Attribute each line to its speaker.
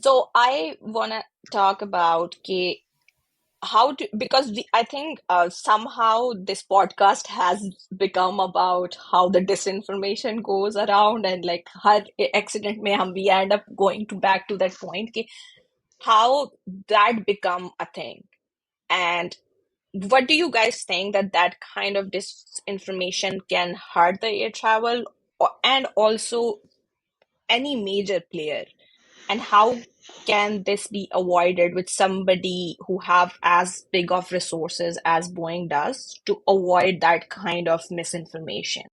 Speaker 1: So I want to talk about how to because I think somehow this podcast has become about how the disinformation goes around and like her accident में हम we end up going to back to that point कि how that become a thing. And what do you guys think that kind of disinformation can hurt the air travel and also any major player? And how can this be avoided with somebody who have as big of resources as Boeing does to avoid that kind of misinformation?